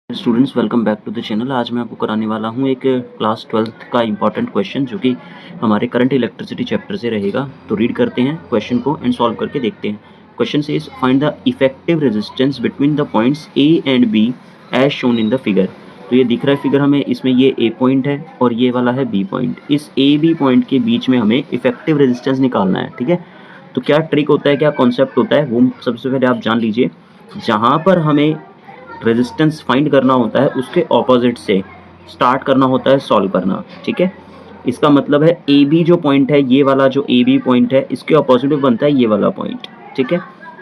Students welcome back to the channel. आज मैं आपको कराने वाला हूं एक क्लास 12th का इंपॉर्टेंट क्वेश्चन जो कि हमारे करंट इलेक्ट्रिसिटी चैप्टर से रहेगा। तो रीड करते हैं क्वेश्चन को एंड सॉल्व करके देखते हैं। Question says find the effective resistance between the points A and B as shown in the figure. तो ये दिख रहा है फिगर हमें, इसमें ये ए पॉइंट है और ये वाला है बी पॉइंट। इस ए बी पॉइंट के बीच में हमें इफेक्टिव रेजिस्टेंस निकालना है, ठीक है। तो क्या ट्रिक होता है, क्या कॉन्सेप्ट होता है, वो सबसे पहले आप जान लीजिए। जहाँ पर हमें रेजिस्टेंस फाइंड करना होता है उसके ऑपोजिट से स्टार्ट करना होता है सॉल्व करना, ठीक है। इसका मतलब है ए बी जो पॉइंट है, ये वाला जो ए बी पॉइंट है, इसके ऑपोजिट में बनता है ये वाला पॉइंट, ठीक है।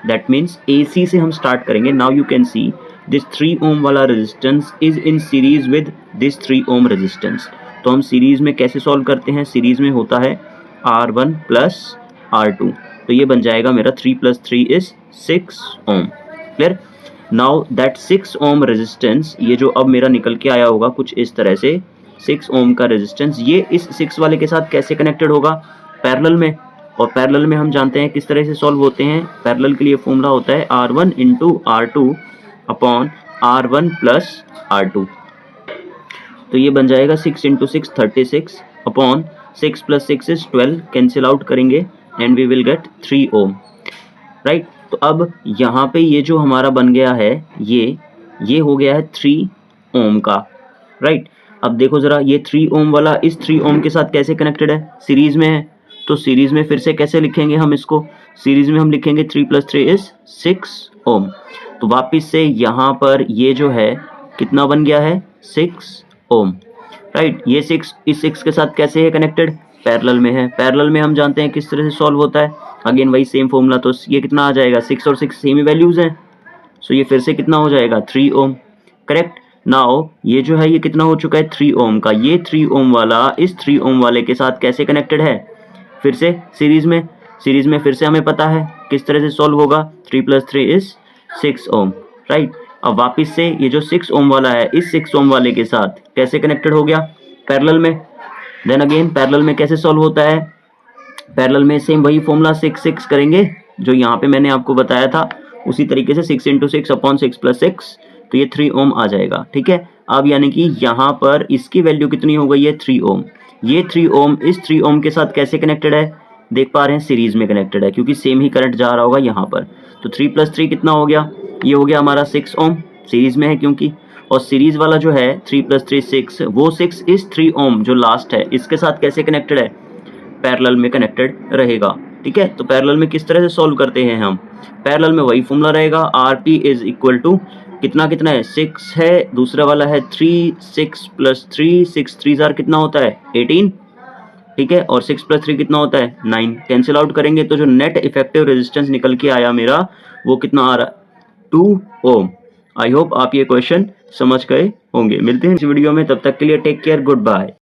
दैट मीन्स ए सी से हम स्टार्ट करेंगे। Now you can see this 3 ओम वाला resistance is in series with this 3 ohm resistance. तो हम सीरीज में कैसे सॉल्व करते हैं, सीरीज में होता है R1 प्लस R2। तो ये बन जाएगा मेरा 3 + 3 is 6 ohm. Clear. Now that 6 ohm resistance, ये जो अब मेरा निकल के आया होगा कुछ इस तरह से 6 ओम का रेजिस्टेंस, ये इस 6 वाले के साथ कैसे कनेक्टेड होगा, पैरेलल में। और पैरेलल में हम जानते हैं किस तरह से सॉल्व होते हैं। पैरेलल के लिए फॉर्मूला होता है R1 × R2 upon R1 + R2। तो ये बन जाएगा 6 × 6 36 अपॉन 6 + 6 इज 12, कैंसिल आउट करेंगे and we will get 3 ohm, right. तो अब यहाँ पे ये जो हमारा बन गया है ये हो गया है 3 ओम का, राइट। अब देखो ज़रा, ये 3 ओम वाला इस 3 ओम के साथ कैसे कनेक्टेड है, सीरीज में है। तो सीरीज में फिर से कैसे लिखेंगे हम इसको, सीरीज में हम लिखेंगे 3 + 3 इज 6 ओम। तो वापिस से यहाँ पर ये जो है कितना बन गया है 6 ओम, राइट। ये 6 इस 6 के साथ कैसे है कनेक्टेड, पैरेलल में है। पैरेलल में हम जानते हैं किस तरह से सॉल्व होता है, अगेन वही सेम फॉर्मूला। तो ये कितना आ जाएगा, 6 और 6 सेम ही वैल्यूज हैं, सो ये फिर से कितना हो जाएगा 3 ओम, करेक्ट। नाउ ये जो है ये कितना हो चुका है 3 ओम का। ये 3 ओम वाला इस 3 ओम वाले के साथ कैसे कनेक्टेड है, फिर से सीरीज में। सीरीज में फिर से हमें पता है किस तरह से सॉल्व होगा, 3 + 3 इज 6 ओम, राइट। अब वापिस से ये जो 6 ओम वाला है इस 6 ओम वाले के साथ कैसे कनेक्टेड हो गया, पैरेलल में। देन अगेन पैरेलल में कैसे सॉल्व होता है, पैरेलल में सेम वही फॉर्मूला 6 6 करेंगे जो यहाँ पे मैंने आपको बताया था, उसी तरीके से 6 × 6 अपॉन 6 + 6, तो ये 3 ओम आ जाएगा, ठीक है। अब यानी कि यहाँ पर इसकी वैल्यू कितनी हो गई है 3 ओम। ये 3 ओम इस 3 ओम के साथ कैसे कनेक्टेड है, देख पा रहे हैं सीरीज में कनेक्टेड है क्योंकि सेम ही करंट जा रहा होगा यहाँ पर। तो 3 + 3 कितना हो गया, ये हो गया हमारा 6 ओम, सीरीज में है क्योंकि। और सीरीज वाला जो है 3 + 3 6, वो 6 इस 3 ओम जो लास्ट है इसके साथ कैसे कनेक्टेड है, पैरेलल में कनेक्टेड रहेगा, ठीक है। तो पैरेलल में किस तरह से सॉल्व करते हैं हम, पैरेलल में वही फॉर्मूला रहेगा, RP = कितना कितना है 6 है, दूसरा वाला है 3, 6 + 3 6 3 जार कितना होता है 18, ठीक है। और 6 + 3 कितना होता है 9, कैंसिल आउट करेंगे तो जो नेट इफेक्टिव रेजिस्टेंस निकल के आया मेरा वो कितना आ रहा है 2 ओम। आई होप आप ये क्वेश्चन समझ गए होंगे। मिलते हैं इस वीडियो में, तब तक के लिए टेक केयर, गुड बाय।